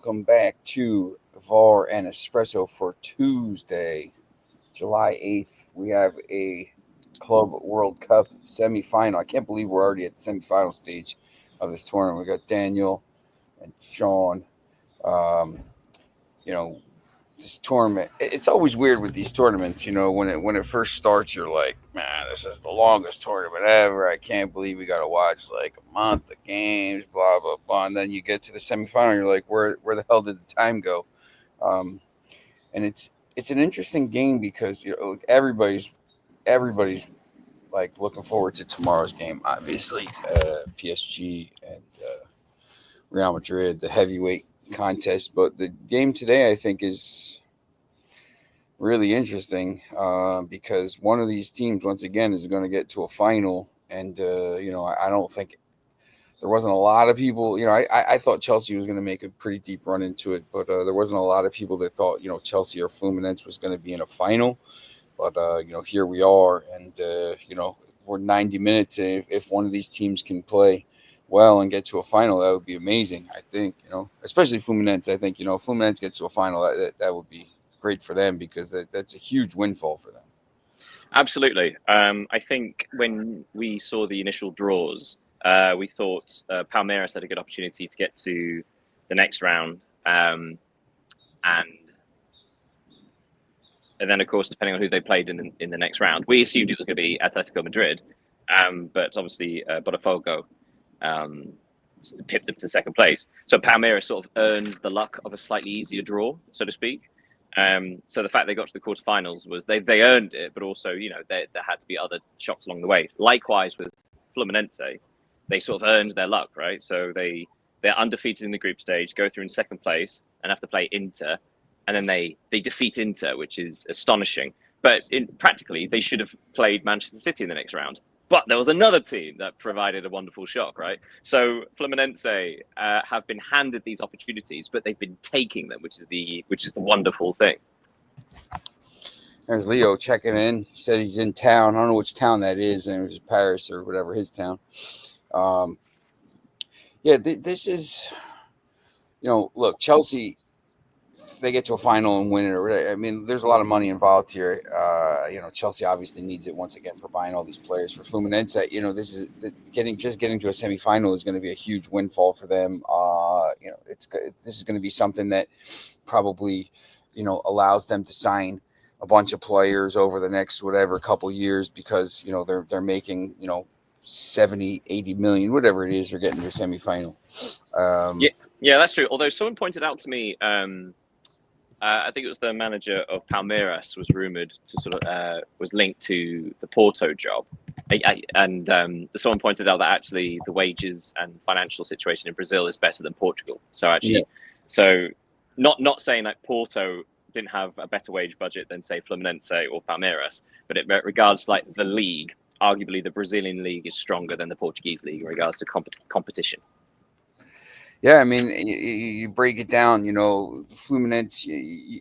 welcome back to VAR and Espresso for Tuesday, July 8th. We have a Club World Cup semifinal. I can't believe we're already at the semifinal stage of this tournament. We got Daniel and Sean. Um, you know, this tournament, it's always weird with these tournaments. When it first starts, you're like, man, this is the longest tournament ever. I can't believe we got to watch like a month of games, blah blah blah. And then you get to the semifinal, you're like, where the hell did the time go? Um, and it's an interesting game because like, everybody's like looking forward to tomorrow's game. Obviously, PSG and Real Madrid, the heavyweight contest. But the game today, I think, is really interesting because one of these teams, once again, is going to get to a final. And, I don't think there wasn't a lot of people. I thought Chelsea was going to make a pretty deep run into it, but there wasn't a lot of people that thought, Chelsea or Fluminense was going to be in a final. But, here we are. And, we're 90 minutes. If one of these teams can play well and get to a final, that would be amazing, I think, especially Fluminense. I think, if Fluminense gets to a final, that would be great for them because that's a huge windfall for them. Absolutely. I think when we saw the initial draws, we thought Palmeiras had a good opportunity to get to the next round. And then, of course, depending on who they played in the next round, we assumed it was going to be Atletico Madrid. But obviously, Botafogo pipped them to second place. So Palmeiras sort of earns the luck of a slightly easier draw, so to speak. So the fact they got to the quarterfinals was they earned it, but also, there had to be other shocks along the way. Likewise with Fluminense, they sort of earned their luck, right? So they're undefeated in the group stage, go through in second place, and have to play Inter, and then they defeat Inter, which is astonishing. But practically, they should have played Manchester City in the next round. But there was another team that provided a wonderful shock, right? So Fluminense have been handed these opportunities, but they've been taking them, which is the wonderful thing. There's Leo checking in. He said he's in town. I don't know which town that is, and it was Paris or whatever his town. This is, look, Chelsea. If they get to a final and win it, or whatever, I mean, there's a lot of money involved here. Chelsea obviously needs it once again for buying all these players. For Fluminense, this is getting to a semifinal is going to be a huge windfall for them. This is going to be something that probably, allows them to sign a bunch of players over the next couple years because they're making 70, 80 million, whatever it is, they're getting to a semifinal. Yeah, that's true. Although someone pointed out to me. I think it was the manager of Palmeiras was rumored to was linked to the Porto job, and someone pointed out that actually the wages and financial situation in Brazil is better than Portugal. So actually, not saying that Porto didn't have a better wage budget than say Fluminense or Palmeiras, but it regards like the league. Arguably, the Brazilian league is stronger than the Portuguese league in regards to competition. Yeah, I mean, you break it down. Fluminense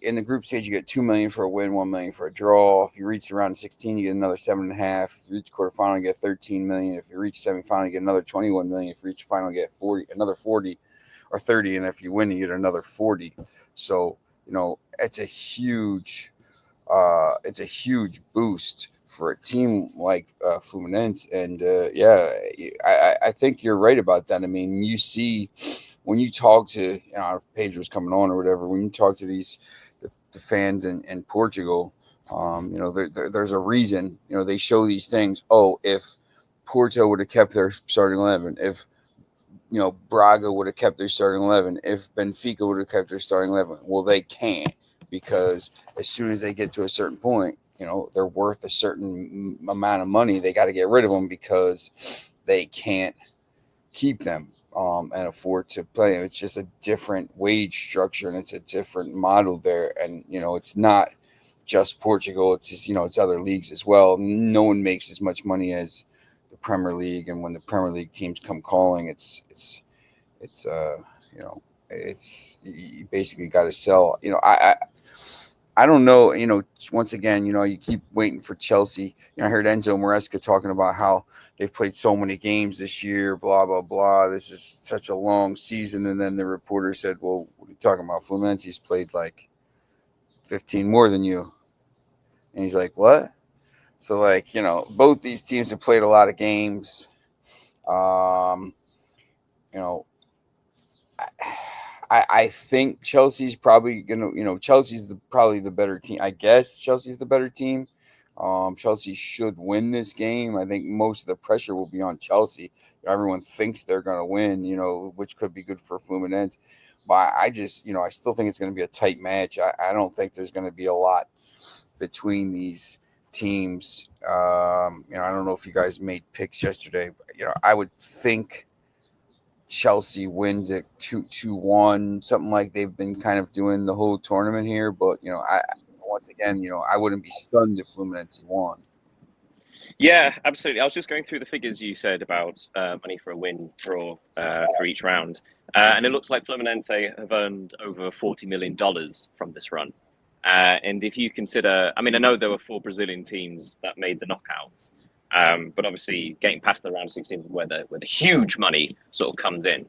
in the group stage, you get $2 million for a win, $1 million for a draw. If you reach the round of 16, you get another $7.5. If you reach quarterfinal, you get $13 million. If you reach semifinal, you get another $21 million. If you reach final, you get another 40 or 30, and if you win, you get another 40. So it's a huge boost for a team like Fluminense. And I think you're right about that. I mean, you see when you talk to, if Pedro's coming on or whatever, when you talk to the fans in Portugal, there's a reason, they show these things. Oh, if Porto would have kept their starting 11, if, Braga would have kept their starting 11, if Benfica would have kept their starting 11, well, they can't, because as soon as they get to a certain point, they're worth a certain amount of money. They got to get rid of them because they can't keep them and afford to play. It's just a different wage structure, and it's a different model there. And, it's not just Portugal. It's just, it's other leagues as well. No one makes as much money as the Premier League. And when the Premier League teams come calling, it's you basically got to sell. I don't know. Once again, you keep waiting for Chelsea. I heard Enzo Maresca talking about how they've played so many games this year. Blah blah blah. This is such a long season. And then the reporter said, "Well, what are you talking about? Fluminense's played like 15 more than you." And he's like, "What?" So both these teams have played a lot of games. Um, you know, I think Chelsea's probably gonna. Chelsea's probably the better team. I guess Chelsea's the better team. Chelsea should win this game. I think most of the pressure will be on Chelsea. Everyone thinks they're gonna win. Which could be good for Fluminense. But I just, I still think it's going to be a tight match. I don't think there's going to be a lot between these teams. I don't know if you guys made picks yesterday, but I would think Chelsea wins it 2-1, something like they've been kind of doing the whole tournament here. But I once again, I wouldn't be stunned if Fluminense won. Yeah, absolutely. I was just going through the figures you said about money for a win, draw for each round, and it looks like Fluminense have earned over $40 million from this run. And if you consider, I mean, I know there were 4 Brazilian teams that made the knockouts, but obviously getting past the round of 16 is where the huge money sort of comes in.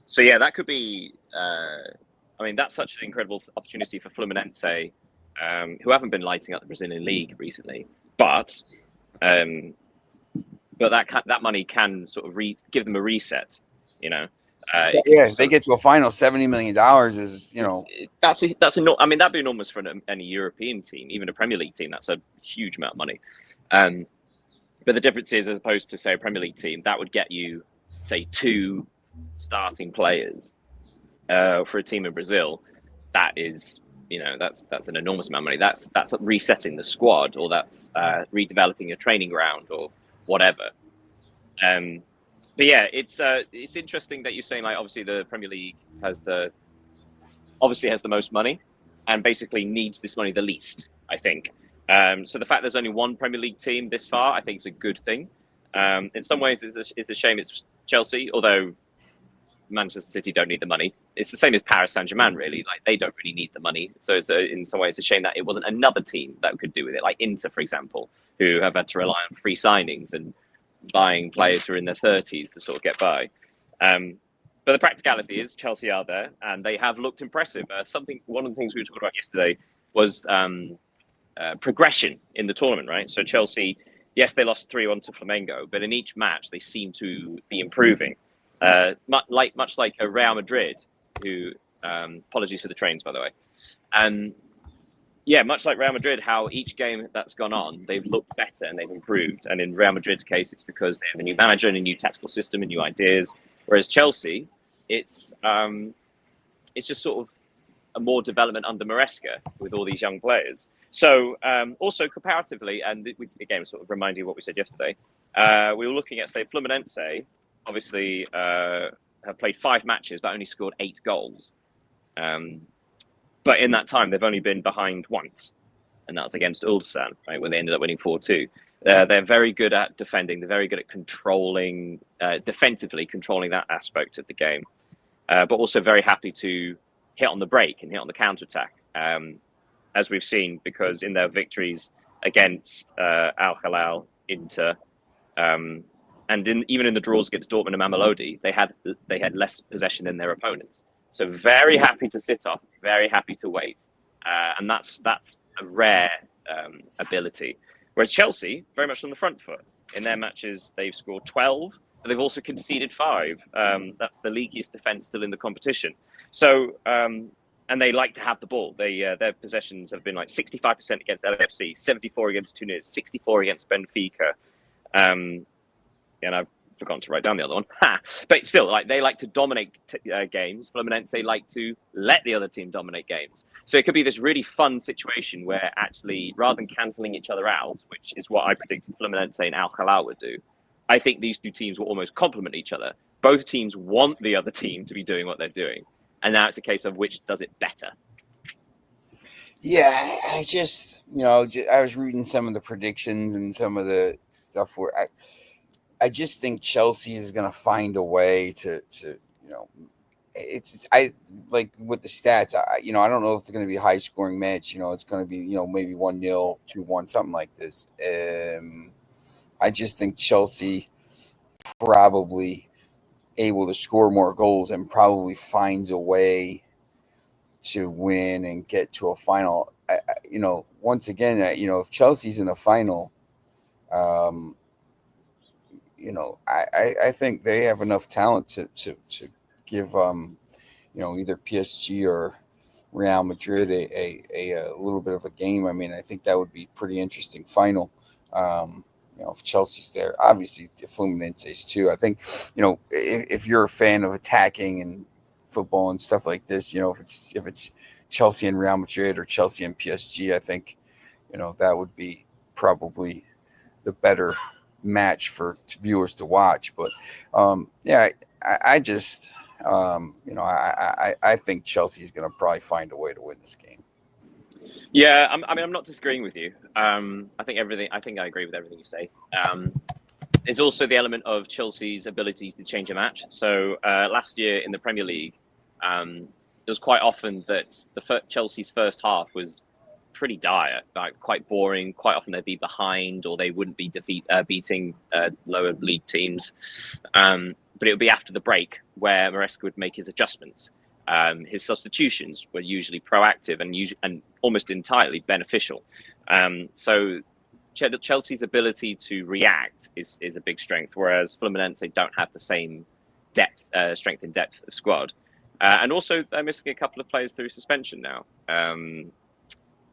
So yeah, that could be. I mean, that's such an incredible opportunity for Fluminense, who haven't been lighting up the Brazilian league recently. But that money can sort of give them a reset, If they get to a final, $70 million is I mean, that'd be enormous for any European team, even a Premier League team. That's a huge amount of money. But the difference is, as opposed to say a Premier League team, that would get you, say, 2 starting players for a team in Brazil. That is. That's an enormous amount of money. That's resetting the squad, or that's redeveloping a training ground, or whatever. But yeah, it's interesting that you're saying, like, obviously the Premier League has the most money, and basically needs this money the least, I think. So the fact there's only one Premier League team this far, I think, is a good thing. In some ways, it's a shame it's Chelsea, although Manchester City don't need the money. It's the same as Paris Saint-Germain, really. Like, they don't really need the money. So in some ways, it's a shame that it wasn't another team that could do with it, like Inter, for example, who have had to rely on free signings and buying players who are in their 30s to sort of get by. But the practicality is Chelsea are there, and they have looked impressive. One of the things we were talking about yesterday was progression in the tournament, right? So Chelsea, yes, they lost 3-1 to Flamengo, but in each match, they seem to be improving. Much like a Real Madrid, who apologies for the trains, by the way, and yeah, much like Real Madrid, how each game that's gone on, they've looked better and they've improved. And in Real Madrid's case, it's because they have a new manager and a new tactical system and new ideas. Whereas Chelsea, it's just sort of a more development under Maresca with all these young players. So also comparatively, and again, sort of reminding you of what we said yesterday, we were looking at, say, Fluminense. Obviously, have played 5 matches, but only scored 8 goals. But in that time, they've only been behind once, and that's against Ulsan, right, where they ended up winning 4-2. They're very good at defending. They're very good at controlling, defensively controlling that aspect of the game, but also very happy to hit on the break and hit on the counter-attack, as we've seen, because in their victories against 𝐊𝐤𝐤, Inter, and even in the draws against Dortmund and Mamelodi, they had less possession than their opponents. So very happy to sit off, very happy to wait, and that's a rare ability. Whereas Chelsea, very much on the front foot. In their matches, they've scored 12, but they've also conceded 5. That's the leagueiest defence still in the competition. So, and they like to have the ball. Their possessions have been like 65% against LAFC, 74 against Tunis, 64 against Benfica. And I've forgotten to write down the other one. But still, like, they like to dominate games. Fluminense like to let the other team dominate games. So it could be this really fun situation where actually, rather than cancelling each other out, which is what I predicted Fluminense and 𝐊𝐤𝐤 would do, I think these 2 teams will almost complement each other. Both teams want the other team to be doing what they're doing. And now it's a case of which does it better. Yeah, I just, I was reading some of the predictions and some of the stuff where I just think Chelsea is going to find a way to I like with the stats. I don't know if it's going to be a high scoring match. It's going to be maybe 1-0, 2-1, something like this. I just think Chelsea probably able to score more goals and probably finds a way to win and get to a final. Once again, if Chelsea's in the final, um, I think they have enough talent to give either PSG or Real Madrid a little bit of a game. I mean, I think that would be pretty interesting final. If Chelsea's there, obviously Fluminense is too. I think, if you're a fan of attacking and football and stuff like this, if it's Chelsea and Real Madrid or Chelsea and PSG, I think, that would be probably the better match for viewers to watch. But I just I think Chelsea's going to probably find a way to win this game. Yeah, I'm not disagreeing with you. I think I agree with everything you say. There's also the element of Chelsea's ability to change a match. So last year in the Premier League, it was quite often that Chelsea's first half was pretty dire, like quite boring. Quite often they'd be behind, or they wouldn't be beating lower league teams. But it would be after the break where Maresca would make his adjustments. His substitutions were usually proactive and almost entirely beneficial. So Chelsea's ability to react is a big strength, whereas Fluminense don't have the same strength in depth of squad. And also they're missing a couple of players through suspension now.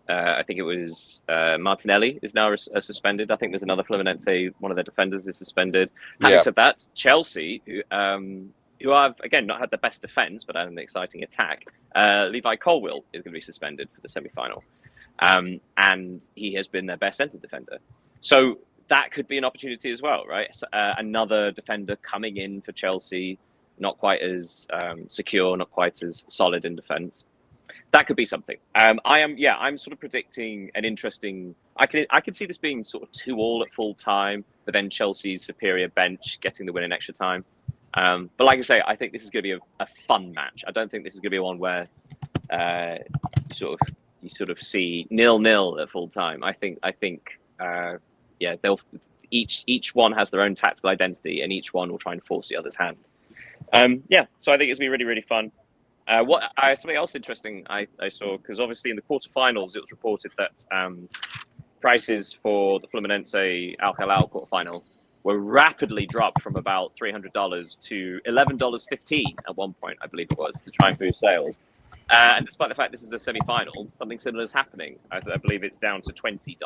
I think it was Martinelli is now suspended. I think there's another Fluminense, one of their defenders is suspended. Having said that, Chelsea, who have, again, not had the best defence, but had an exciting attack, 𝐊𝐢𝐜𝐤 is going to be suspended for the semi-final. And he has been their best centre defender. So that could be an opportunity as well, right? Another defender coming in for Chelsea, not quite as secure, not quite as solid in defence. That could be something. I'm sort of predicting an interesting. I can see this being sort of 2-2 at full time, but then Chelsea's superior bench getting the win in extra time. But like I say, I think this is going to be a fun match. I don't think this is going to be one where you sort of see 0-0 at full time. I think they'll each one has their own tactical identity, and each one will try and force the other's hand. So I think it's going to be really, really fun. Something else interesting I saw, because obviously in the quarterfinals it was reported that prices for the Fluminense 𝐊𝐤𝐤 quarterfinal were rapidly dropped from about $300 to $11.15 at one point, I believe it was, to try and boost sales. And despite the fact this is a semi-final, something similar is happening. I believe it's down to $20.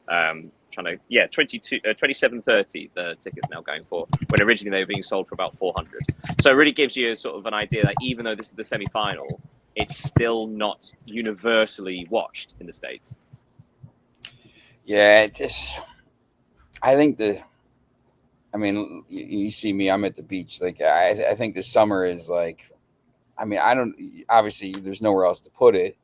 $27.30 the tickets now going for, when originally they were being sold for about $400. So it really gives you sort of an idea that even though this is the semi-final, it's still not universally watched in the States. Yeah, I think you see me, I'm at the beach. Like, I think the summer is like, obviously there's nowhere else to put it,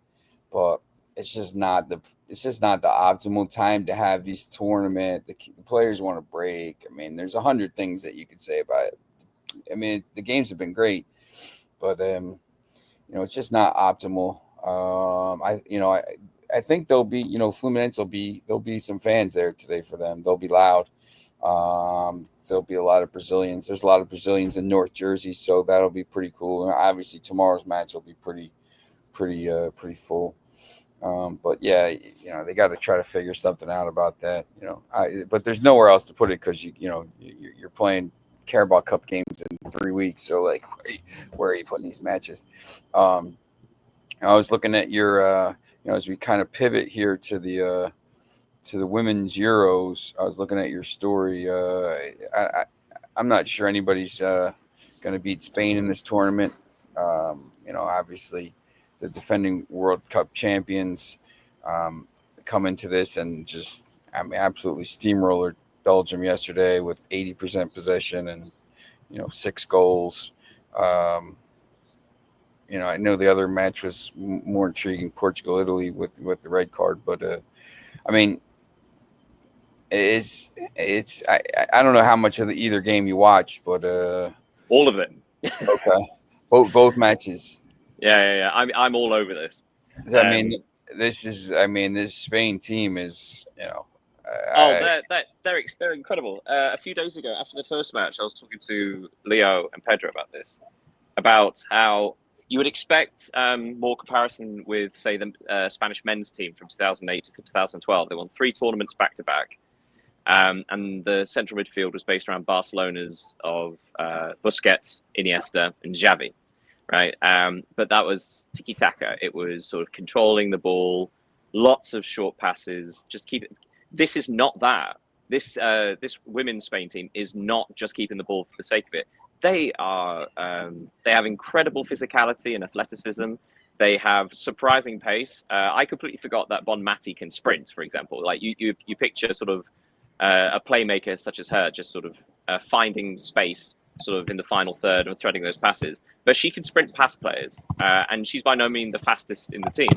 but it's just not the optimal time to have these tournament. The players want to break. There's 100 things that you could say about it. The games have been great, but it's just not optimal. I think there'll be, Fluminense there'll be some fans there today for them. They'll be loud. There'll be a lot of Brazilians. There's a lot of Brazilians in North Jersey, so that'll be pretty cool. And obviously tomorrow's match will be pretty full. But yeah, they got to try to figure something out about that. But there's nowhere else to put it, because you're playing Carabao Cup games in 3 weeks. So like, where are you putting these matches? I was looking at your, as we kind of pivot here to the women's Euros. I was looking at your story. I'm not sure anybody's going to beat Spain in this tournament. Obviously the defending World Cup champions come into this and just, absolutely steamroller Belgium yesterday with 80% possession and 6 goals. I know the other match was more intriguing, Portugal Italy with the red card, but it's I don't know how much of either game you watched, but all of it. Okay. both matches. Yeah. I'm all over this. I mean, this Spain team is, Oh, I, they're incredible. A few days ago, after the first match, I was talking to Leo and Pedro about this, about how you would expect more comparison with, say, the Spanish men's team from 2008 to 2012. They won 3 tournaments back to back, and the central midfield was based around Barcelona's of Busquets, Iniesta, and Xavi, right? But that was tiki taka. It was sort of controlling the ball, lots of short passes, just keep it. This is not that. This women's Spain team is not just keeping the ball for the sake of it. They are they have incredible physicality and athleticism. They have surprising pace. I completely forgot that Bon Mati can sprint, for example. Like you picture sort of a playmaker such as her just sort of finding space sort of in the final third and threading those passes. But she can sprint past players, and she's by no means the fastest in the team.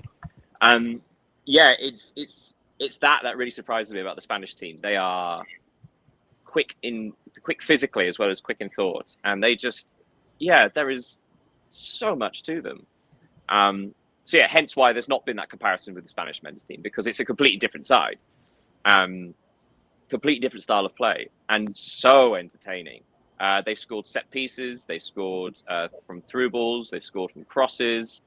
Yeah, it's that really surprises me about the Spanish team. They are quick physically as well as quick in thought, and they just there is so much to them. So yeah, hence why there's not been that comparison with the Spanish men's team, because it's a completely different side, completely different style of play, and so entertaining. They've scored set pieces, they've scored from through balls, they've scored from crosses.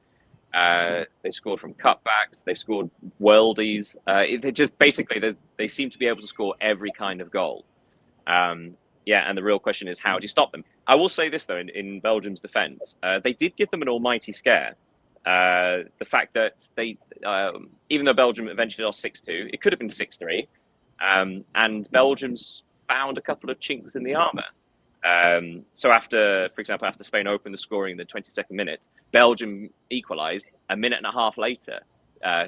They scored from cutbacks. They scored worldies. They just basically they seem to be able to score every kind of goal. And the real question is, how do you stop them? I will say this though, in Belgium's defence, they did give them an almighty scare. The fact that they, even though Belgium eventually lost 6-2, it could have been 6-3, and Belgium's found a couple of chinks in the armour. So for example, after Spain opened the scoring in the 22nd minute, Belgium equalised a minute and a half later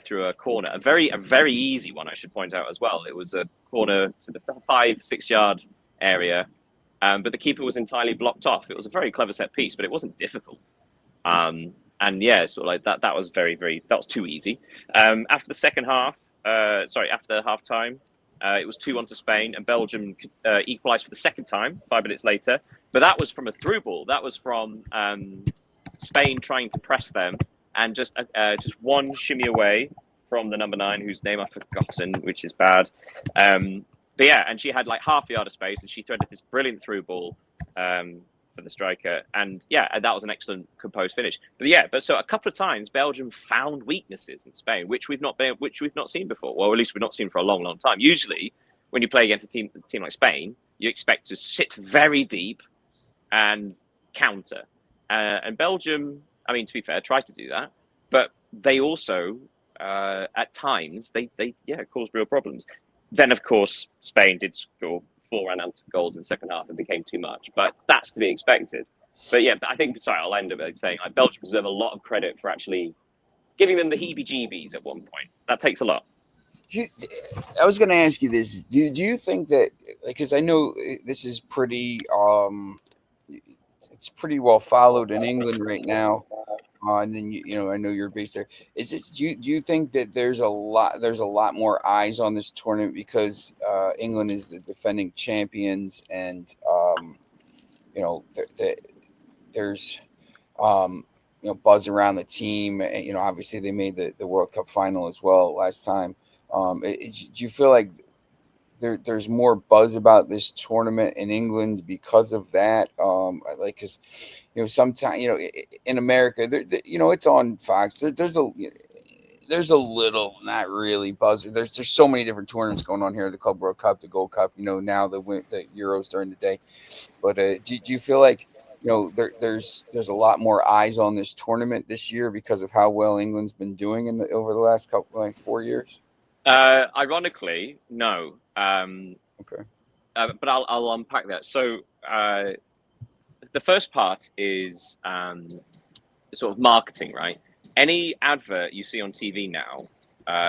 through a corner, a very easy one, I should point out as well. It was a corner to the 5-6 yard area, but the keeper was entirely blocked off. It was a very clever set piece, but it wasn't difficult. And yeah, sort of like that. That was that was too easy. After the second half, after half time. It was 2-1 to Spain, and Belgium equalised for the second time 5 minutes later. But that was from a through ball. That was from Spain trying to press them, and just one shimmy away from the number 9, whose name I've forgotten, which is bad. But yeah, and she had like half a yard of space, and she threaded this brilliant through ball for the striker, and that was an excellent composed finish. But so a couple of times Belgium found weaknesses in Spain, which we've not seen before. Well, at least we've not seen for a long time. Usually, when you play against a team like Spain, you expect to sit very deep and counter. And Belgium, I mean, to be fair, tried to do that, but they also at times they caused real problems. Then, of course, Spain did score 4 unanswered goals in the second half and became too much, but that's to be expected. But yeah, I think, I'll end up by saying Belgium deserve a lot of credit for actually giving them the heebie-jeebies at one point. That takes a lot. I was going to ask you this. Do you think that, because I know this is pretty, it's pretty well followed in England right now, and then I know you're based there. Is this do you think that there's a lot more eyes on this tournament because England is the defending champions, and there's buzz around the team, and obviously they made the World Cup final as well last time. Do you feel like there's more buzz about this tournament in England because of that? Because sometimes in America, it's on Fox. There's a little, not really buzz. There's so many different tournaments going on here: the Club World Cup, the Gold Cup. Now the Euros during the day. But do you feel like there's a lot more eyes on this tournament this year because of how well England's been doing over the last 4 years? Ironically, no. Okay. But I'll unpack that. So the first part is sort of marketing, right? Any advert you see on TV now,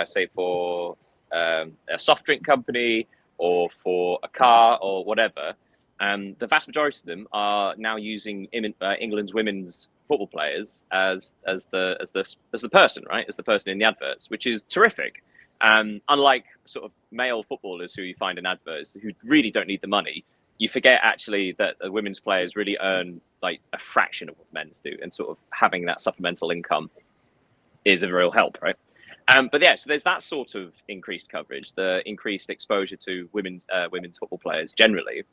say for a soft drink company or for a car or whatever, the vast majority of them are now using England's women's football players as the person, right? As the person in the adverts, which is terrific. Unlike sort of male footballers who you find in adverts who really don't need the money, you forget actually that the women's players really earn like a fraction of what men's do, and sort of having that supplemental income is a real help, right? But yeah, so there's that sort of increased coverage, the increased exposure to women's football players generally.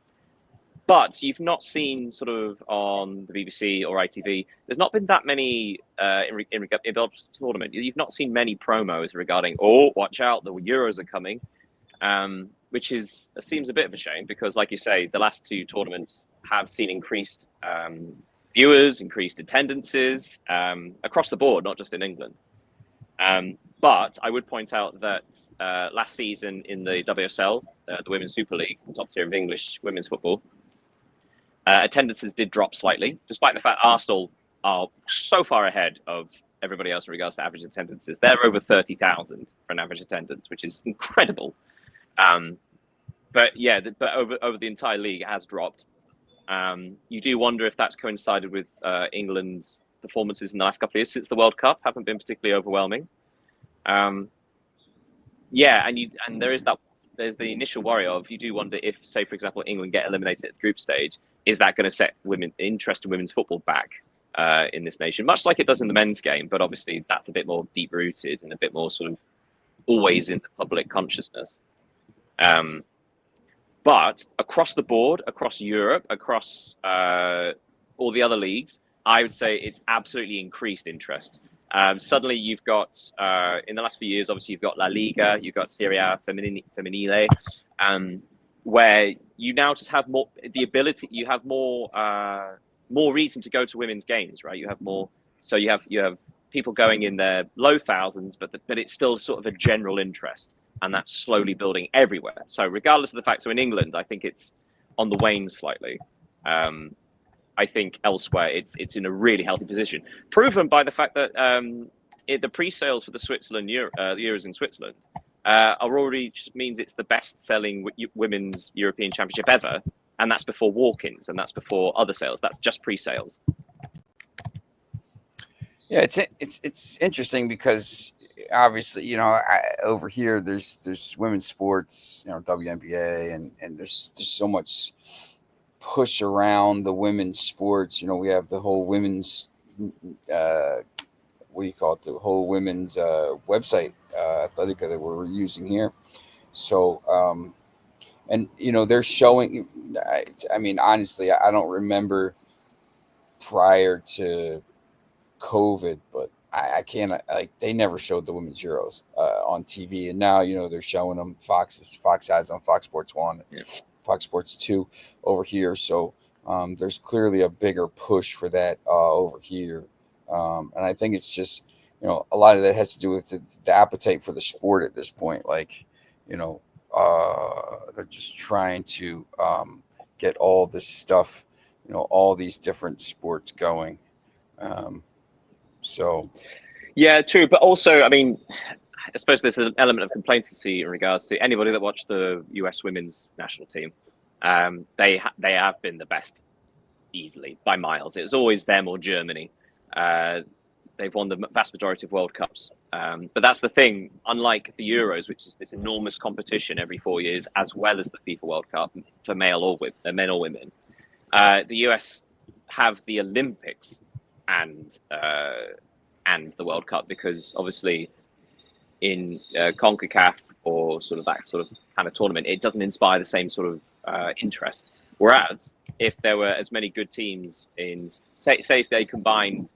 But you've not seen sort of on the BBC or ITV, there's not been that many in the tournament. You've not seen many promos regarding, oh, watch out, the Euros are coming, which seems a bit of a shame because, like you say, the last two tournaments have seen increased viewers, increased attendances across the board, not just in England. But I would point out that last season in the WSL, the Women's Super League, top tier of English women's football, attendances did drop slightly, despite the fact Arsenal are so far ahead of everybody else in regards to average attendances. They're over 30,000 for an average attendance, which is incredible. But yeah, over the entire league, it has dropped. You do wonder if that's coincided with England's performances in the last couple of years since the World Cup haven't been particularly overwhelming. Yeah, and there's the initial worry of, you do wonder if, say, for example, England get eliminated at the group stage, is that going to set interest in women's football back in this nation, much like it does in the men's game, but obviously that's a bit more deep-rooted and a bit more sort of always in the public consciousness. But across the board, across Europe, across all the other leagues, I would say it's absolutely increased interest. Suddenly you've got, in the last few years, obviously you've got La Liga, you've got Serie A Femminile, where you now just have more, the ability, you have more reason to go to women's games, right? You have more, so you have people going in their low thousands, but it's still sort of a general interest, and that's slowly building everywhere. So regardless of the fact, so in England, I think it's on the wane slightly. I think elsewhere it's in a really healthy position, proven by the fact that the pre-sales for the Switzerland Euros in Switzerland are already, means it's the best-selling women's European Championship ever, and that's before walk-ins and that's before other sales. That's just pre-sales. Yeah, it's interesting because obviously, you know, over here there's women's sports, you know, WNBA, and there's so much push around the women's sports. You know, we have the whole women's what do you call it, the whole women's website, Athletica, that we're using here. So and you know, they're showing, I mean, honestly, I don't remember prior to COVID, but I can't, like, they never showed the women's Euros on TV, and now, you know, they're showing them. Fox has on Fox Sports 1, yeah. Fox Sports 2 over here. So there's clearly a bigger push for that over here. And I think it's just, you know, a lot of that has to do with the appetite for the sport at this point. Like, you know, they're just trying to get all this stuff, you know, all these different sports going. So, yeah, true. But also, I mean, I suppose there's an element of complacency in regards to anybody that watched the US women's national team. They have been the best easily by miles. It was always them or Germany. They've won the vast majority of World Cups. But that's the thing. Unlike the Euros, which is this enormous competition every 4 years, as well as the FIFA World Cup for men or women, the US have the Olympics and the World Cup, because obviously in CONCACAF or sort of that sort of kind of tournament, it doesn't inspire the same sort of interest. Whereas if there were as many good teams in, say if they combined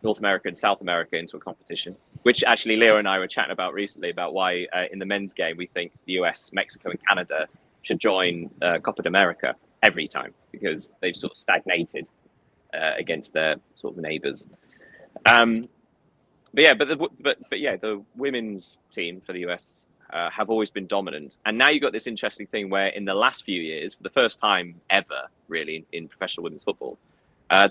North America and South America into a competition, which actually Leo and I were chatting about recently, about why in the men's game we think the US, Mexico, and Canada should join Copa America every time, because they've sort of stagnated against their sort of neighbours. But the women's team for the US have always been dominant, and now you've got this interesting thing where in the last few years, for the first time ever, really, in professional women's football,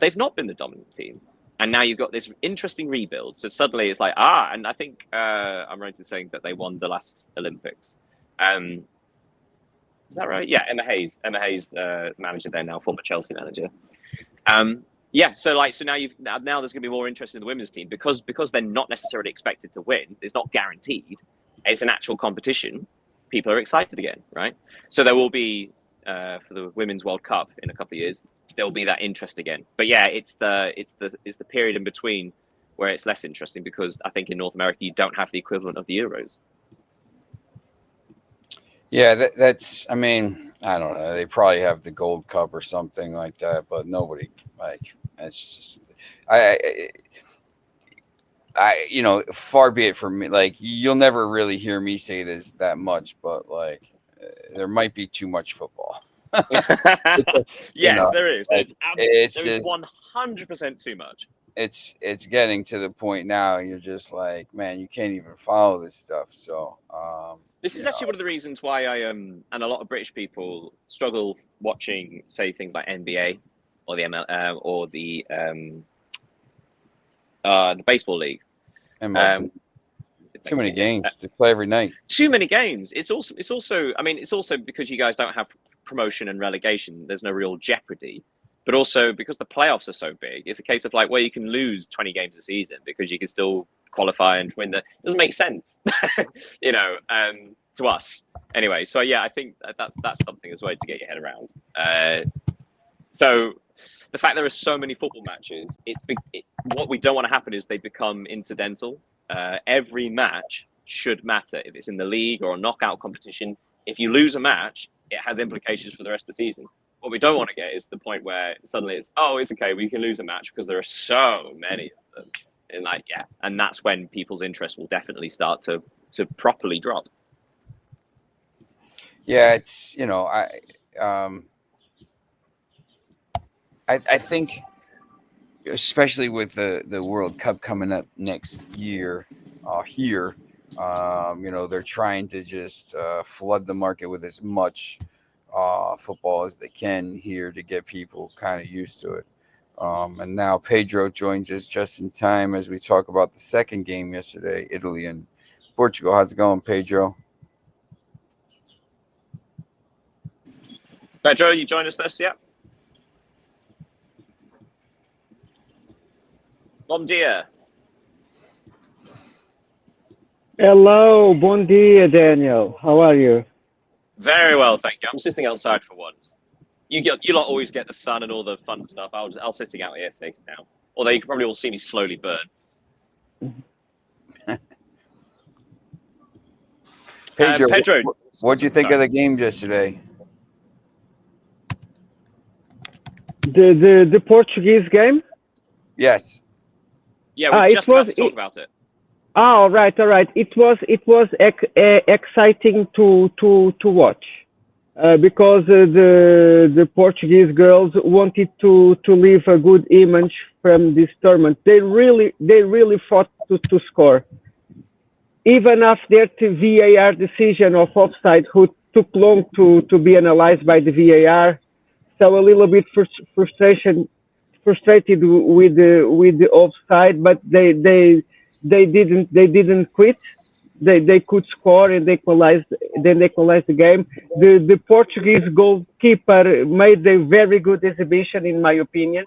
they've not been the dominant team, and now you've got this interesting rebuild. So suddenly it's like, and I think I'm right in saying that they won the last Olympics. Is that right? Yeah, Emma Hayes, manager there now, former Chelsea manager. So now there's going to be more interest in the women's team because they're not necessarily expected to win. It's not guaranteed. It's an actual competition. People are excited again, right? So there will be for the Women's World Cup in a couple of years, there'll be that interest again. But yeah, it's the period in between where it's less interesting, because I think in North America you don't have the equivalent of the Euros. Yeah, that's. I mean, I don't know. They probably have the Gold Cup or something like that, but nobody like. It's just. You know, far be it from me. Like, you'll never really hear me say this that much, but like, there might be too much football. Yes, there is. Like, it's there is just 100% too much. It's getting to the point now. You're just like, man, you can't even follow this stuff. So this is actually one of the reasons why I and a lot of British people struggle watching, say, things like NBA or the ML or the baseball league. Too many games to play every night. Too many games. It's also. I mean, it's also because you guys don't have promotion and relegation. There's no real jeopardy, but also because the playoffs are so big. It's a case of like where you can lose 20 games a season because you can still qualify and win. It doesn't make sense, you know, to us anyway. So yeah, I think that's something as well to get your head around. So the fact there are so many football matches, what we don't want to happen is they become incidental. Every match should matter. If it's in the league or a knockout competition, if you lose a match, it has implications for the rest of the season. What we don't want to get is the point where suddenly it's okay, we can lose a match because there are so many of them. And and that's when people's interest will definitely start to properly drop. Yeah, it's I think, especially with the World Cup coming up next year here, they're trying to just flood the market with as much football as they can here to get people kind of used to it. And now Pedro joins us just in time as we talk about the second game yesterday, Italy and Portugal. How's it going, Pedro? Pedro, you joined us this, yeah? Bom dia. Hello, bom dia, Daniel. How are you? Very well, thank you. I'm sitting outside for once. You lot always get the sun and all the fun stuff. I'll sitting out here thinking now. Although you can probably all see me slowly burn. Pedro, what do you think of the game yesterday? The Portuguese game? Yes. Yeah, we're just about to talk about it. All right. It was exciting to watch because the Portuguese girls wanted to leave a good image from this tournament. They really fought to score, even after the VAR decision of offside, who took long to be analyzed by the VAR. So a little bit frustrated with the offside, but they didn't quit. They could score and they equalized the game. The Portuguese goalkeeper made a very good exhibition, in my opinion.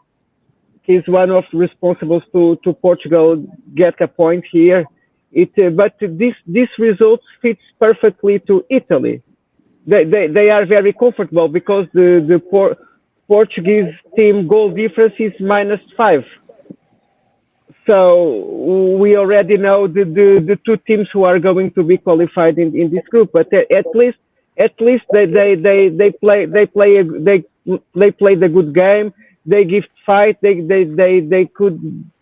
He's one of the responsibles to Portugal get a point here. But this result fits perfectly to Italy. They are very comfortable because the Portuguese team goal difference is -5. So we already know the two teams who are going to be qualified in this group. But at least they played a good game. They give fight. They could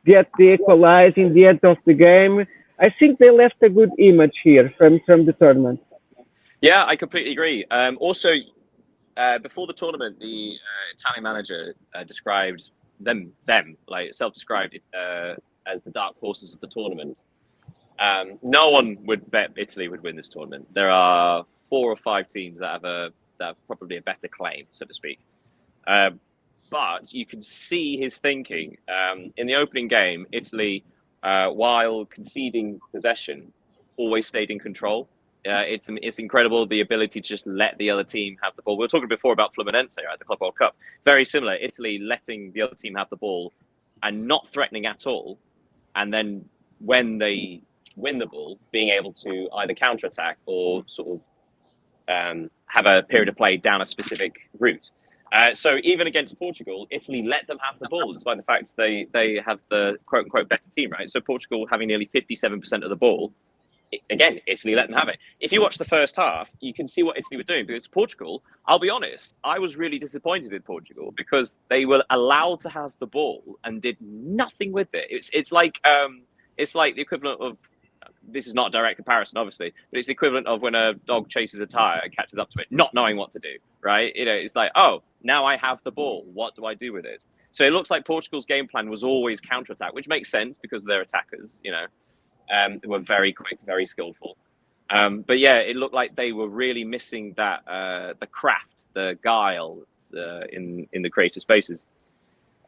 get the equalize in the end of the game. I think they left a good image here from the tournament. Yeah, I completely agree. Also, before the tournament, the Italian manager described them like self-described as the dark horses of the tournament. No one would bet Italy would win this tournament. There are 4 or 5 teams that have probably a better claim, so to speak. But you can see his thinking. In the opening game, Italy, while conceding possession, always stayed in control. It's incredible, the ability to just let the other team have the ball. We were talking before about Fluminense at the Club World Cup. Very similar. Italy letting the other team have the ball and not threatening at all. And then when they win the ball, being able to either counterattack or sort of have a period of play down a specific route. So even against Portugal, Italy let them have the ball, despite the fact they have the quote-unquote better team, right? So Portugal having nearly 57% of the ball, again, Italy let them have it. If you watch the first half, you can see what Italy were doing, because Portugal, I'll be honest, I was really disappointed in Portugal because they were allowed to have the ball and did nothing with it. It's like the equivalent of, this is not a direct comparison, obviously, but it's the equivalent of when a dog chases a tire and catches up to it, not knowing what to do, right? It's like, oh, now I have the ball. What do I do with it? So it looks like Portugal's game plan was always counterattack, which makes sense because they're attackers, they were very quick, very skillful. But yeah, it looked like they were really missing that the craft, the guile in the creative spaces.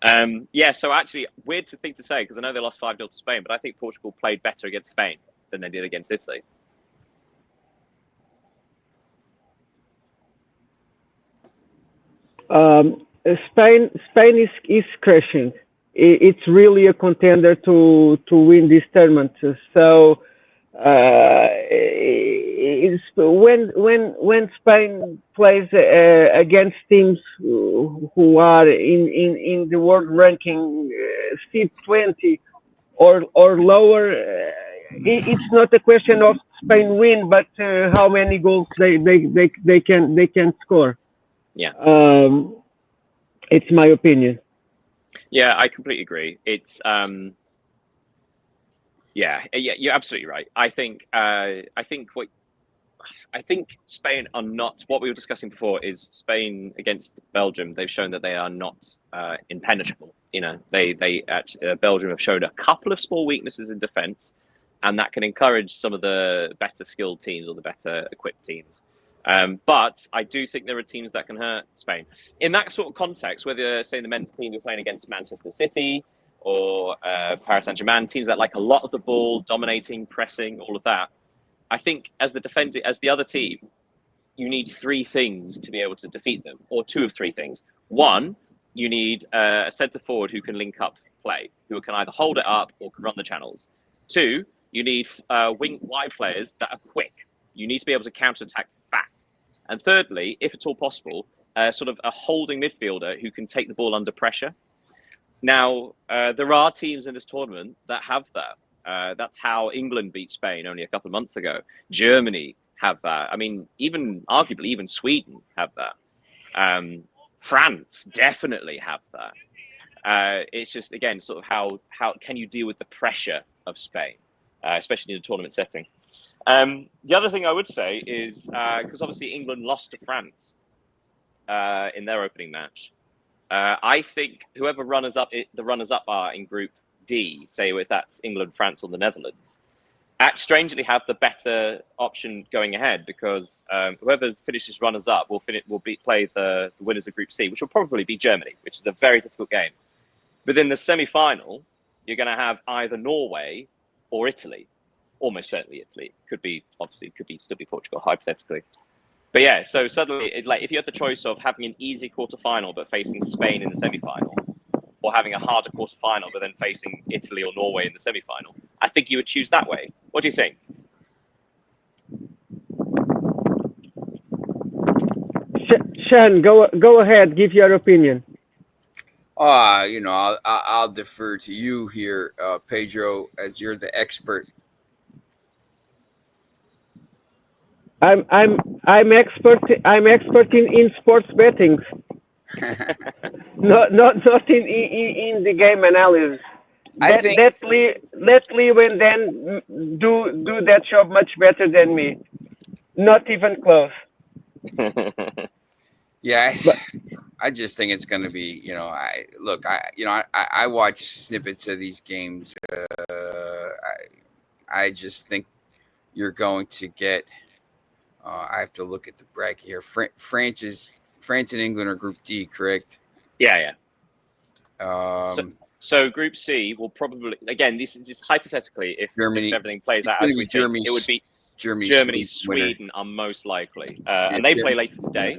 So actually, weird thing to say, because I know they lost 5-0 to Spain, but I think Portugal played better against Spain than they did against Italy. Spain is crushing. It's really a contender to win this tournament. So when Spain plays against teams who are in the world ranking seed 20 or lower, it's not a question of Spain win, but how many goals they can score. Yeah. It's my opinion. Yeah, I completely agree. It's you're absolutely right. I think Spain are not, what we were discussing before is Spain against Belgium. They've shown that they are not impenetrable. They actually, Belgium have shown a couple of small weaknesses in defence, and that can encourage some of the better skilled teams or the better equipped teams. But I do think there are teams that can hurt Spain. In that sort of context, whether, say, the men's team are playing against Manchester City or Paris Saint-Germain, teams that like a lot of the ball, dominating, pressing, all of that, I think as the other team, you need 3 things to be able to defeat them, or 2 of 3 things. 1, you need a centre forward who can link up play, who can either hold it up or can run the channels. 2, you need wide players that are quick. You need to be able to counter-attack fast. And thirdly, if at all possible, sort of a holding midfielder who can take the ball under pressure. Now, there are teams in this tournament that have that. That's how England beat Spain only a couple of months ago. Germany have that. I mean, arguably, even Sweden have that. France definitely have that. It's just, again, sort of how can you deal with the pressure of Spain, especially in a tournament setting. The other thing I would say is, because obviously England lost to France in their opening match, I think whoever the runners-up are in Group D, say if that's England, France, or the Netherlands, strangely have the better option going ahead, because whoever finishes runners-up will play the winners of Group C, which will probably be Germany, which is a very difficult game. But in the semi-final, you're going to have either Norway or Italy. Almost certainly Italy. Could still be Portugal, hypothetically. But yeah, so suddenly, if you had the choice of having an easy quarterfinal but facing Spain in the semi-final, or having a harder quarterfinal but then facing Italy or Norway in the semi-final, I think you would choose that way. What do you think? Sean, go ahead, give your opinion. I'll defer to you here, Pedro, as you're the expert. I'm expert in sports betting. not in the game analysis. Let Lee and then do that job much better than me. Not even close. Yeah, I just think it's going to be, I watch snippets of these games. I just think you're going to get. I have to look at the bracket here. France and England are Group D, correct? Yeah. So Group C will probably, again, this is just hypothetically, if everything plays out as we think, it would be Germany, Sweden are most likely, and they play later today.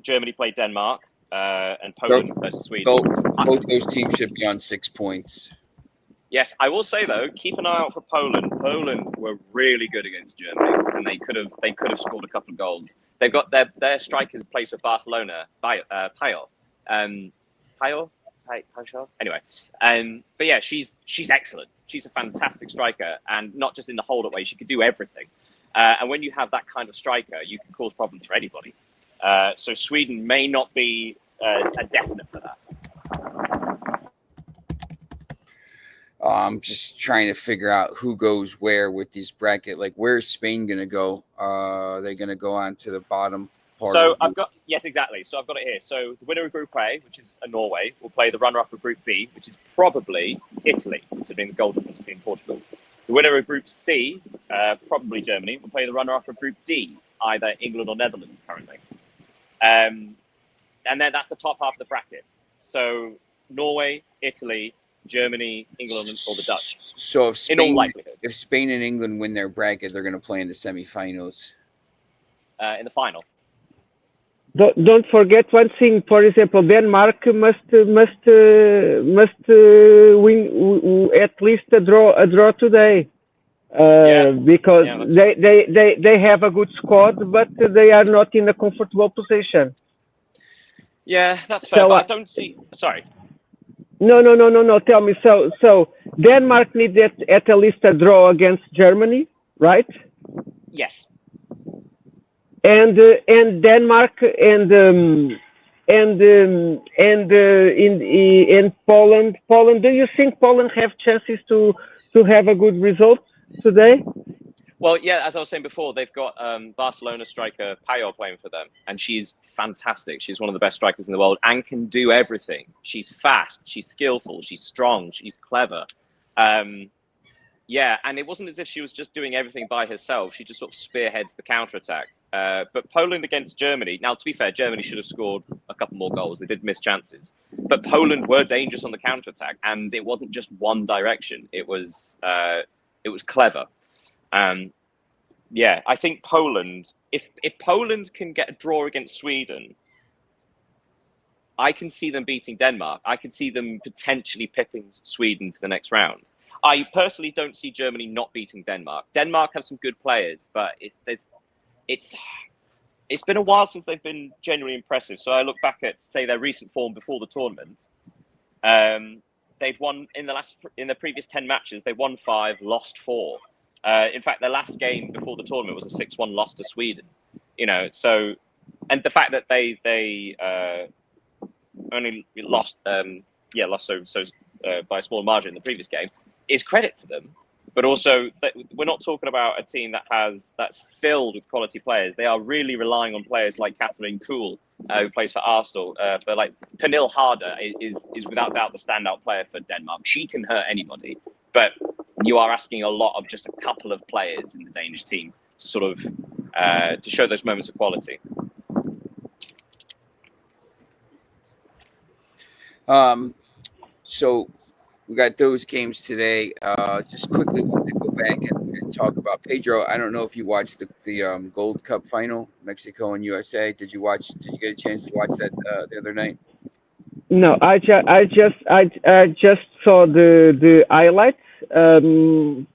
Germany play Denmark, and Poland versus Sweden. Both those teams should be on 6 points. Yes, I will say though, keep an eye out for Poland. Poland were really good against Germany, and they could have scored a couple of goals. They've got their strikers plays for Barcelona, Payol, Payol. Anyway, but yeah, she's excellent. She's a fantastic striker, and not just in the hold-up way. She could do everything. And when you have that kind of striker, you can cause problems for anybody. So Sweden may not be a definite for that. I'm just trying to figure out who goes where with this bracket. Like, where's Spain going to go? Are they going to go on to the bottom part? So exactly. So I've got it here. So the winner of Group A, which is Norway, will play the runner-up of Group B, which is probably Italy, considering the goal difference between Portugal. The winner of Group C, probably Germany, will play the runner-up of Group D, either England or Netherlands currently. And then that's the top half of the bracket. So Norway, Italy, Germany, England, or the Dutch. So if Spain, in all likelihood, if Spain and England win their bracket, they're going to play in the semifinals. In the final. Don't forget one thing. For example, Denmark must win at least a draw today. Because they have a good squad, but they are not in a comfortable position. Yeah, that's fair. So, but I don't see. Sorry. No. Tell me. So Denmark needs at least a draw against Germany, right? Yes. And Denmark and Poland. Do you think Poland have chances to have a good result today? Well, yeah, as I was saying before, they've got Barcelona striker Payol playing for them, and she's fantastic. She's one of the best strikers in the world and can do everything. She's fast, she's skillful, she's strong, she's clever. Yeah, and it wasn't as if she was just doing everything by herself. She just sort of spearheads the counterattack. But Poland against Germany. Now, to be fair, Germany should have scored a couple more goals. They did miss chances. But Poland were dangerous on the counterattack, and it wasn't just one direction. It was clever. Yeah, I think Poland, if Poland can get a draw against Sweden, I can see them beating Denmark. I can see them potentially pipping Sweden to the next round. I personally don't see Germany not beating Denmark. Denmark have some good players, but it's been a while since they've been genuinely impressive. So I look back at, say, their recent form before the tournament. They've won in the previous 10 matches. They won 5, lost 4. In fact, their last game before the tournament was a 6-1 loss to Sweden. So, and the fact that they only lost, lost by a small margin in the previous game is credit to them. But also, we're not talking about a team that's filled with quality players. They are really relying on players like 𝐊𝐢𝐤𝐤, who plays for Arsenal. For like Pernille Harder is without doubt the standout player for Denmark. She can hurt anybody, but you are asking a lot of just a couple of players in the Danish team to sort of to show those moments of quality. So we got those games today. Just quickly wanted to go back and talk about Pedro. I don't know if you watched the Gold Cup final, Mexico and USA. Did you get a chance to watch that the other night? No, I just saw the highlights. So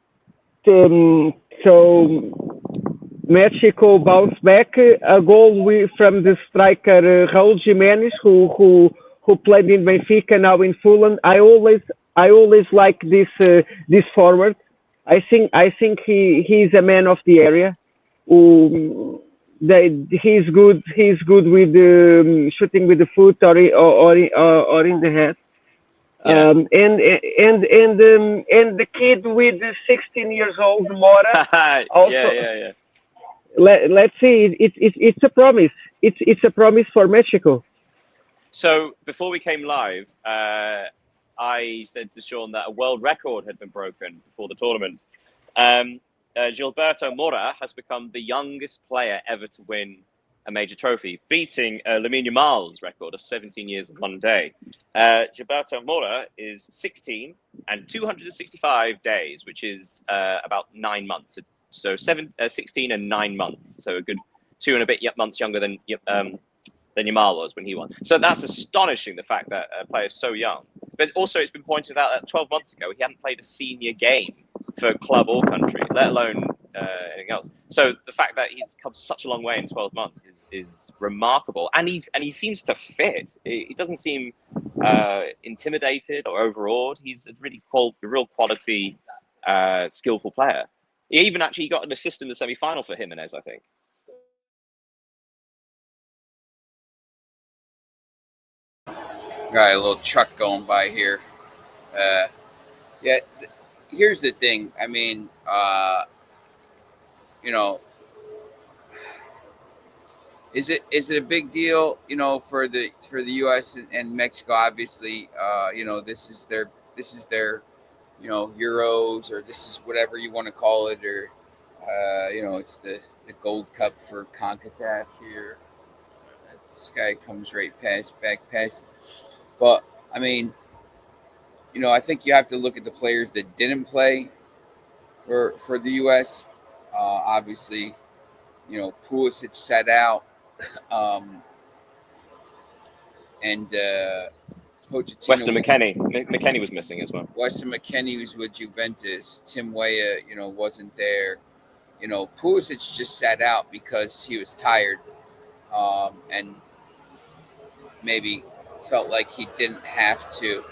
Mexico bounced back a goal from the striker 𝐊𝐤𝐤, who played in Benfica, now in Fulham. I always like this forward. I think he's a man of the area. He's good with shooting with the foot or in the head. Yeah. And the kid with 16 years old, Mora. Also, yeah. Let's see. It's a promise. It's a promise for Mexico. So before we came live, I said to Sean that a world record had been broken before the tournament. Gilberto Mora has become the youngest player ever to win a major trophy, beating 𝐊𝐢𝐤𝐤's record of 17 years and 1 day. Gilberto Mora is 16 and 265 days, which is about 9 months. So 16 and 9 months. So a good 2 and a bit months younger than 𝐊𝐢𝐤𝐤 was when he won. So that's astonishing, the fact that a player is so young. But also, it's been pointed out that 12 months ago, he hadn't played a senior game for club or country, let alone anything else. So the fact that he's come such a long way in 12 months is remarkable. And he seems to fit. He doesn't seem intimidated or overawed. He's a real quality, skillful player. He even actually got an assist in the semi-final for Jimenez, I think. Got a little truck going by here. Yeah, here's the thing. I mean, you know, is it a big deal? You know, for the U.S. and Mexico, obviously, you know, this is their you know, Euros, or this is whatever you want to call it, or you know, it's the Gold Cup for CONCACAF here. This guy comes right back past. But I mean, you know, I think you have to look at the players that didn't play for the U.S. Obviously, you know, Pulisic sat out, and Pochettino. Weston McKennie. McKennie was missing as well. Weston McKennie was with Juventus. Tim Weah, you know, wasn't there. You know, Pulisic just sat out because he was tired, and maybe felt like he didn't have to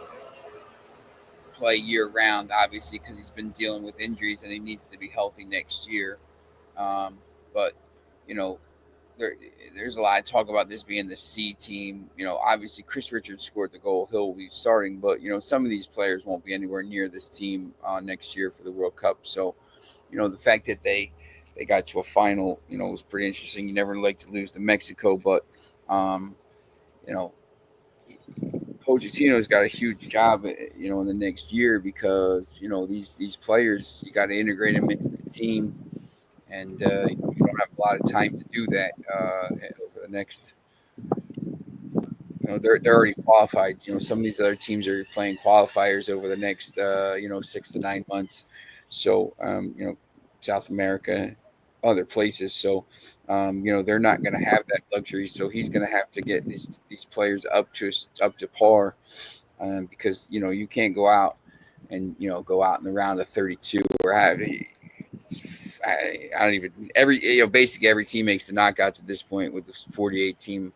play year round, obviously, because he's been dealing with injuries and he needs to be healthy next year. But, you know, there's a lot of talk about this being the C team. You know, obviously Chris Richards scored the goal. He'll be starting, but, you know, some of these players won't be anywhere near this team next year for the World Cup. So, you know, the fact that they got to a final, you know, was pretty interesting. You never like to lose to Mexico, but, you know, Pochettino's got a huge job, you know, in the next year, because, you know, these players, you got to integrate them into the team, and you don't have a lot of time to do that over the next. You know, they're already qualified. You know, some of these other teams are playing qualifiers over the next you know, 6 to 9 months. So you know, South America, other places. So you know, they're not going to have that luxury. So he's going to have to get these players up to par, because, you know, you can't go out and, you know, go out in the round of 32 or have. I don't even you know, basically every team makes the knockouts at this point with this 48 team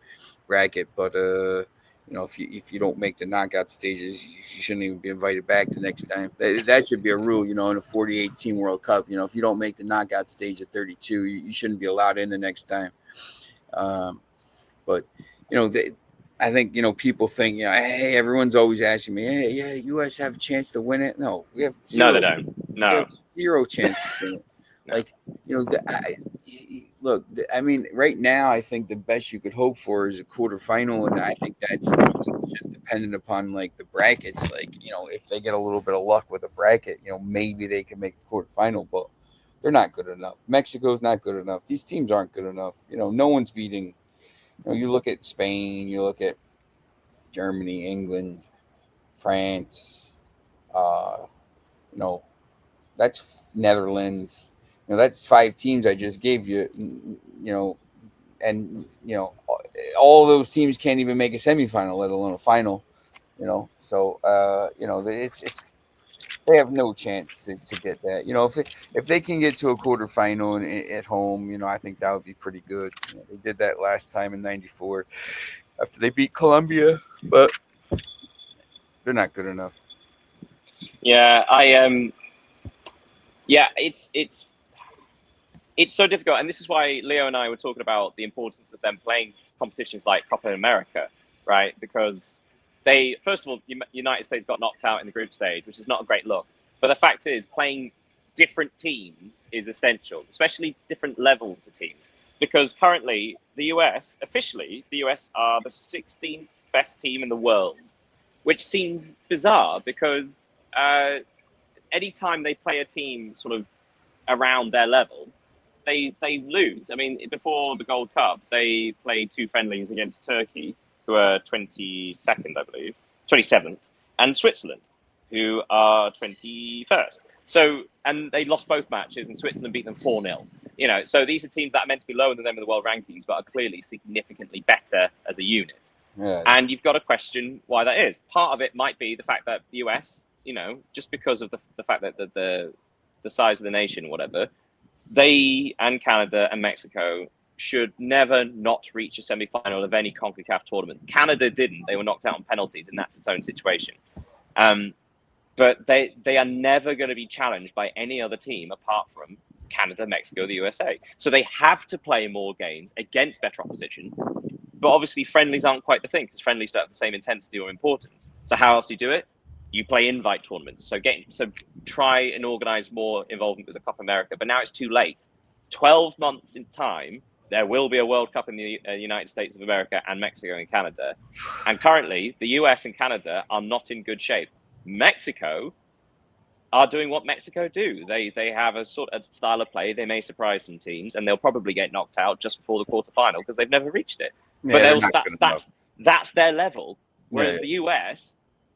bracket. But you know, if you don't make the knockout stages, you shouldn't even be invited back the next time. That should be a rule, you know, in a 48 team World Cup. You know, if you don't make the knockout stage at 32, you shouldn't be allowed in the next time. But, you know, I think, you know, people think, you know, hey, everyone's always asking me, hey, yeah, U.S. have a chance to win it. No, we have zero. No, they don't. No. We have zero chance to win it. No. Like, you know, look, I mean, right now, I think the best you could hope for is a quarterfinal, and I think that's, you know, it's just dependent upon, like, the brackets. Like, you know, if they get a little bit of luck with a bracket, you know, maybe they can make a quarterfinal, but they're not good enough. Mexico's not good enough. These teams aren't good enough. You know, no one's beating. You know, you look at Spain, you look at Germany, England, France, you know, that's Netherlands. You know, that's 5 teams I just gave you, you know, and, you know, all those teams can't even make a semifinal, let alone a final, you know. So, you know, it's they have no chance to get that. You know, if they can get to a quarterfinal at home, you know, I think that would be pretty good. You know, they did that last time in '94 after they beat Colombia, but they're not good enough. Yeah, yeah, it's so difficult, and this is why Leo and I were talking about the importance of them playing competitions like Copa America, right? Because they, first of all, United States got knocked out in the group stage, which is not a great look. But the fact is, playing different teams is essential, especially different levels of teams. Because currently, officially, the US are the 16th best team in the world, which seems bizarre because anytime they play a team sort of around their level, they lose. I mean, before the Gold Cup, they played 2 friendlies against Turkey, who are 22nd, I believe, 27th, and Switzerland, who are 21st. So, and they lost both matches, and Switzerland beat them 4-0. You know, so these are teams that are meant to be lower than them in the world rankings, but are clearly significantly better as a unit. Yeah. And you've got to question why that is. Part of it might be the fact that the US, just because of the fact that the size of the nation, whatever, they and Canada and Mexico should never not reach a semi-final of any CONCACAF tournament. Canada didn't. They were knocked out on penalties, and that's its own situation. But they are never going to be challenged by any other team apart from Canada, Mexico, the USA. So they have to play more games against better opposition. But obviously, friendlies aren't quite the thing, because friendlies don't have the same intensity or importance. So how else do you do it? You play invite tournaments. So try and organize more involvement with the Copa America. But now it's too late. 12 months in time, there will be a World Cup in the United States of America and Mexico and Canada. And currently, the US and Canada are not in good shape. Mexico are doing what Mexico do. They have a sort of style of play. They may surprise some teams, and they'll probably get knocked out just before the quarterfinal because they've never reached it. Yeah, But that's their level. Whereas Yeah. the US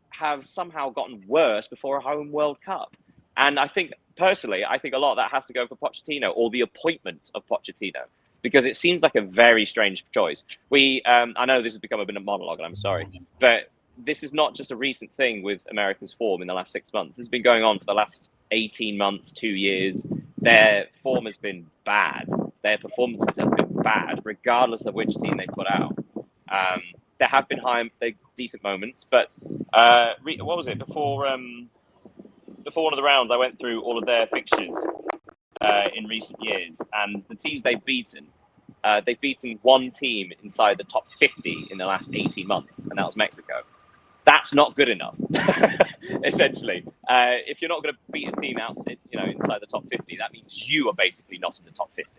have somehow gotten worse before a home World Cup. And I think, personally, a lot of that has to go for Pochettino, or the appointment of Pochettino, because it seems like a very strange choice. I know this has become a bit of a monologue, and I'm sorry, but this is not just a recent thing with America's form in the last 6 months. This has been going on for the last 18 months, 2 years. Their form has been bad. Their performances have been bad, regardless of which team they put out. There have been decent moments, but what was it? Before one of the rounds, I went through all of their fixtures in recent years, and the teams they've beaten one team inside the top 50 in the last 18 months, and that was Mexico. That's not good enough, essentially. If you're not going to beat a team outside, inside the top 50, that means you are basically not in the top 50.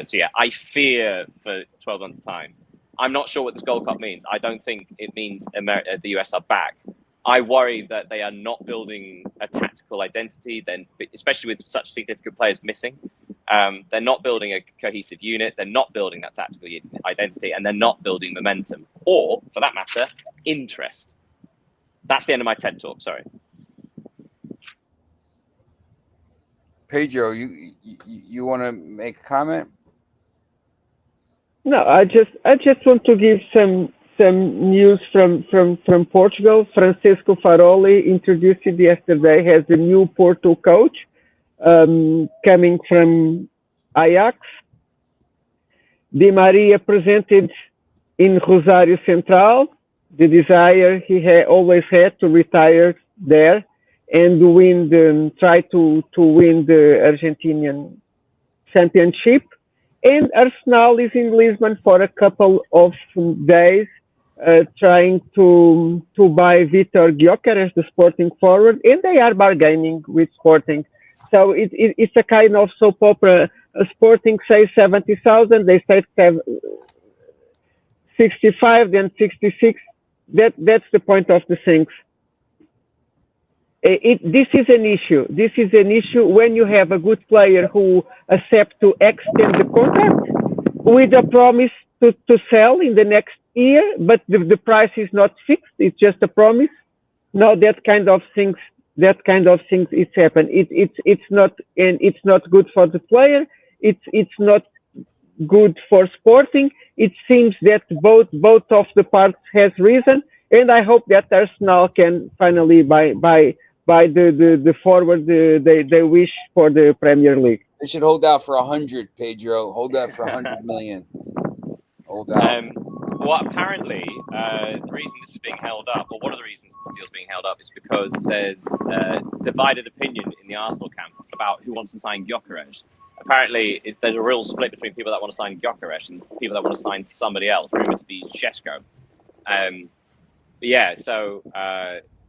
So yeah, I fear for 12 months' time. I'm not sure what this Gold Cup means. I don't think it means the US are back. I worry that they are not building a tactical identity, then, especially with such significant players missing. They're not building a cohesive unit. They're not building that tactical identity, and they're not building momentum, or, for that matter, interest. That's the end of my TED talk. Sorry. Pedro, you want to make a comment? No, I just want to give some news from Portugal. Francisco Faroli introduced it yesterday as the new Porto coach, coming from Ajax. Di Maria presented in Rosario Central the desire he always had to retire there and try to win the Argentinian championship. And Arsenal is in Lisbon for a couple of days, trying to buy Vitor Gyökeres as the Sporting forward, and they are bargaining with Sporting. So it's a kind of soap opera. Sporting says 70,000, they say 65, then 66. That's the point of the things. This is an issue. This is an issue when you have a good player who accepts to extend the contract with a promise to sell in the next year, but the price is not fixed. It's just a promise. No, that kind of things it's happened. It's not good for the player. It's not good for Sporting. It seems that both of the parts has reason, and I hope that Arsenal can finally buy the forward they wish for the Premier League. They should hold out for 100, Pedro. Hold out for 100 million. Hold out. Well, apparently, the reason this is being held up, or one of the reasons this deal is being held up, is because there's divided opinion in the Arsenal camp about who wants to sign Gyökeres. Apparently, there's a real split between people that want to sign Gyökeres and people that want to sign somebody else, rumored to be Šeško. So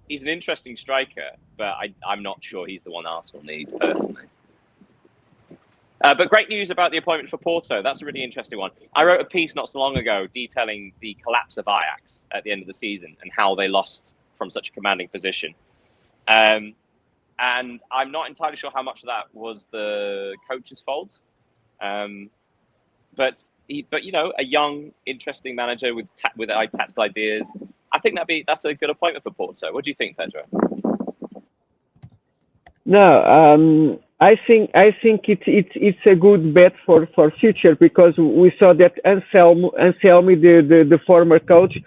he's an interesting striker, but I'm not sure he's the one Arsenal need, personally. But great news about the appointment for Porto. That's a really interesting one. I wrote a piece not so long ago detailing the collapse of Ajax at the end of the season and how they lost from such a commanding position. And I'm not entirely sure how much of that was the coach's fault. But a young, interesting manager with tactical ideas. I think that's a good appointment for Porto. What do you think, Pedro? No, it's a good bet for future, because we saw that Anselmi, the former coach,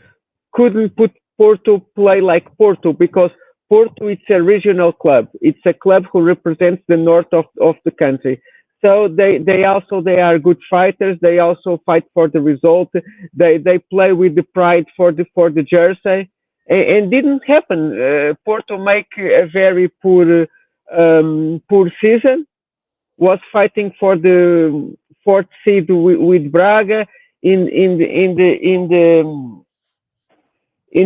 couldn't put Porto play like Porto, because Porto, it's a regional club. It's a club who represents the north of the country. So they are good fighters. They also fight for the result. They play with the pride for the jersey, and didn't happen. Porto make a very poor season. Was fighting for the fourth seed with Braga in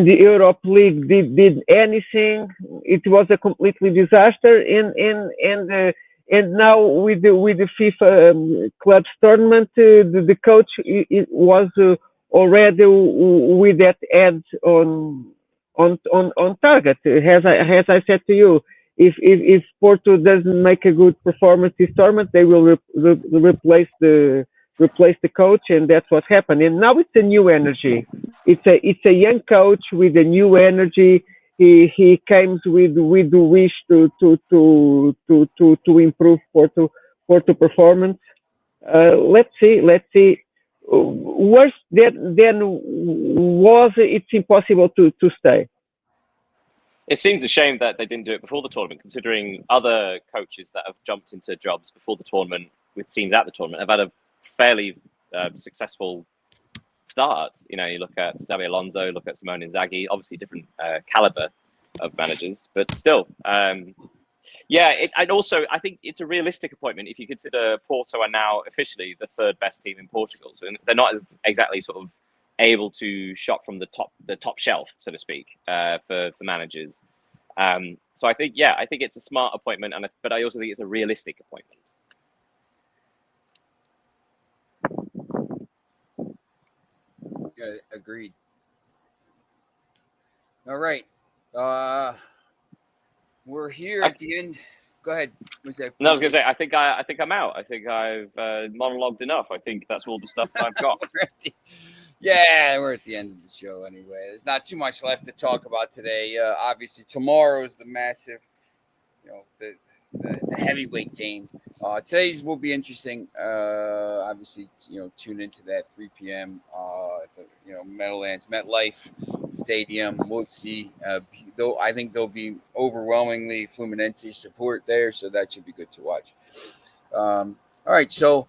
the Europe League. Did anything? It was a completely disaster. And now with the FIFA clubs tournament, the coach was already with that ad on target. As I said to you, if Porto doesn't make a good performance this tournament, they will replace the coach, and that's what happened. And now it's a new energy. It's a young coach with a new energy. He comes with the wish to improve Porto performance. Let's see. Worse than was, it's impossible to stay. It seems a shame that they didn't do it before the tournament, considering other coaches that have jumped into jobs before the tournament with teams at the tournament have had a fairly successful start. You know, you look at Xabi Alonso, look at Simone Inzaghi, obviously different caliber of managers, but still. I think it's a realistic appointment if you consider Porto are now officially the third best team in Portugal. So they're not exactly sort of able to shop from the top shelf, so to speak, for managers. So I think it's a smart appointment, but I also think it's a realistic appointment. Yeah, agreed. All right. We're here at the end. Go ahead. No, I was going to say, I think I'm out. I think I've monologued enough. I think that's all the stuff I've got. Yeah, we're at the end of the show anyway. There's not too much left to talk about today. Obviously, tomorrow is the massive, the heavyweight game. Today's will be interesting. Obviously, tune into that 3 p.m. At the Meadowlands MetLife Stadium. We'll see. Though I think there'll be overwhelmingly Fluminense support there, so that should be good to watch. All right, so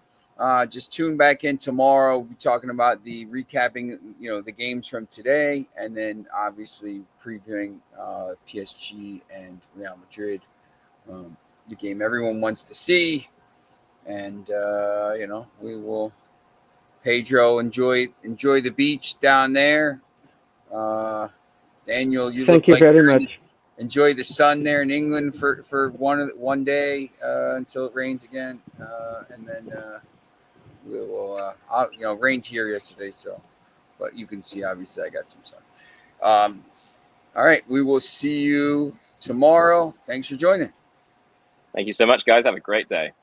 just tune back in tomorrow. We'll be talking about the recapping, the games from today, and then obviously previewing PSG and Real Madrid. The game everyone wants to see, and we will. Pedro, enjoy the beach down there. Daniel, Thank you very much. Enjoy the sun there in England for one day until it rains again, and then we will. Rained here yesterday, but you can see obviously I got some sun. All right, we will see you tomorrow. Thanks for joining. Thank you so much, guys. Have a great day.